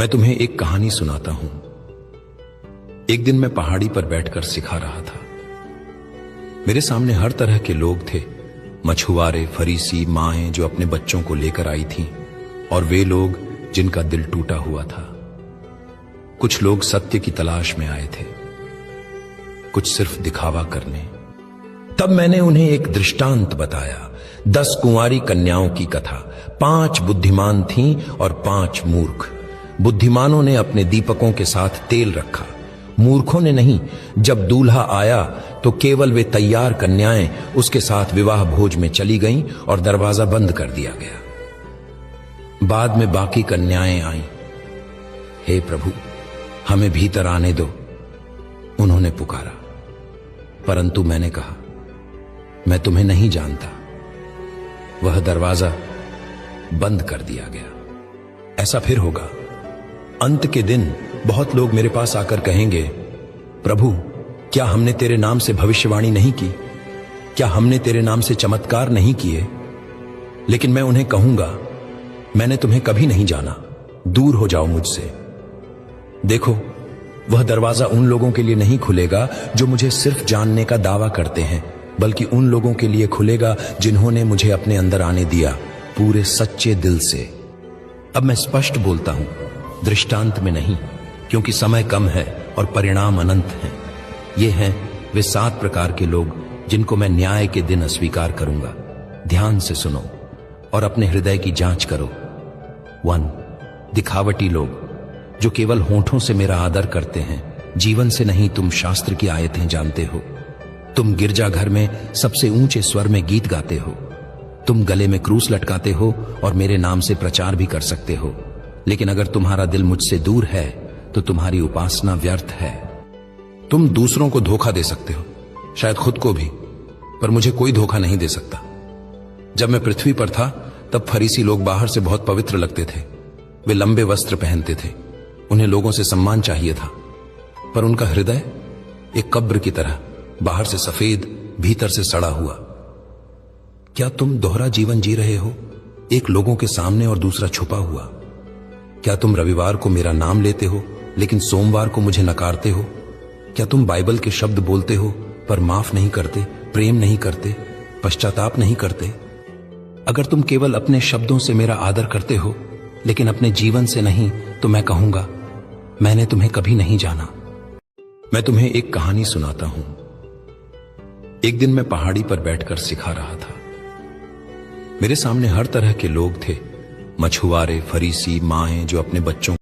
मैं तुम्हें एक कहानी सुनाता हूं। एक दिन मैं पहाड़ी पर बैठकर सिखा रहा था। मेरे सामने हर तरह के लोग थे, मछुआरे, फरीसी, माएं जो अपने बच्चों को लेकर आई थीं, और वे लोग जिनका दिल टूटा हुआ था। कुछ लोग सत्य की तलाश में आए थे, कुछ सिर्फ दिखावा करने। तब मैंने उन्हें एक दृष्टांत बताया, 10 कुंवारी कन्याओं की कथा। 5 बुद्धिमान थीं और 5 मूर्ख। बुद्धिमानों ने अपने दीपकों के साथ तेल रखा, मूर्खों ने नहीं। जब दूल्हा आया तो केवल वे तैयार कन्याएं उसके साथ विवाह भोज में चली गईं और दरवाजा बंद कर दिया गया। बाद में बाकी कन्याएं आईं। हे प्रभु, हमें भीतर आने दो, उन्होंने पुकारा। परंतु मैंने कहा, मैं तुम्हें नहीं जानता। वह दरवाजा बंद कर दिया गया। ऐसा फिर होगा। अंत के दिन बहुत लोग मेरे पास आकर कहेंगे, प्रभु, क्या हमने तेरे नाम से भविष्यवाणी नहीं की? क्या हमने तेरे नाम से चमत्कार नहीं किए? लेकिन मैं उन्हें कहूंगा, मैंने तुम्हें कभी नहीं जाना, दूर हो जाओ मुझसे। देखो, वह दरवाजा उन लोगों के लिए नहीं खुलेगा जो मुझे सिर्फ जानने का दावा करते हैं, बल्कि उन लोगों के लिए खुलेगा जिन्होंने मुझे अपने अंदर आने दिया पूरे सच्चे दिल से। अब मैं स्पष्ट बोलता हूं, दृष्टांत में नहीं, क्योंकि समय कम है और परिणाम अनंत हैं। ये हैं वे 7 प्रकार के लोग जिनको मैं न्याय के दिन अस्वीकार करूंगा। ध्यान से सुनो और अपने हृदय की जांच करो। 1, दिखावटी लोग जो केवल होठों से मेरा आदर करते हैं, जीवन से नहीं। तुम शास्त्र की आयतें जानते हो। तुम गिरजाघर में सबसे ऊंचे स्वर में गीत गाते हो। तुम गले में क्रूस लटकाते हो और मेरे नाम से प्रचार भी कर सकते हो, लेकिन अगर तुम्हारा दिल मुझसे दूर है तो तुम्हारी उपासना व्यर्थ है। तुम दूसरों को धोखा दे सकते हो, शायद खुद को भी, पर मुझे कोई धोखा नहीं दे सकता। जब मैं पृथ्वी पर था तब फरीसी लोग बाहर से बहुत पवित्र लगते थे। वे लंबे वस्त्र पहनते थे, उन्हें लोगों से सम्मान चाहिए था, पर उनका हृदय एक कब्र की तरह, बाहर से सफेद, भीतर से सड़ा हुआ। क्या तुम दोहरा जीवन जी रहे हो, एक लोगों के सामने और दूसरा छुपा हुआ? क्या तुम रविवार को मेरा नाम लेते हो लेकिन सोमवार को मुझे नकारते हो? क्या तुम बाइबल के शब्द बोलते हो पर माफ नहीं करते, प्रेम नहीं करते, पश्चाताप नहीं करते? अगर तुम केवल अपने शब्दों से मेरा आदर करते हो लेकिन अपने जीवन से नहीं, तो मैं कहूंगा, मैंने तुम्हें कभी नहीं जाना। मैं तुम्हें एक कहानी सुनाता हूं। एक दिन मैं पहाड़ी पर बैठकर सिखा रहा था। मेरे सामने हर तरह के लोग थे, मछुआरे, फरीसी, माएं जो अपने बच्चों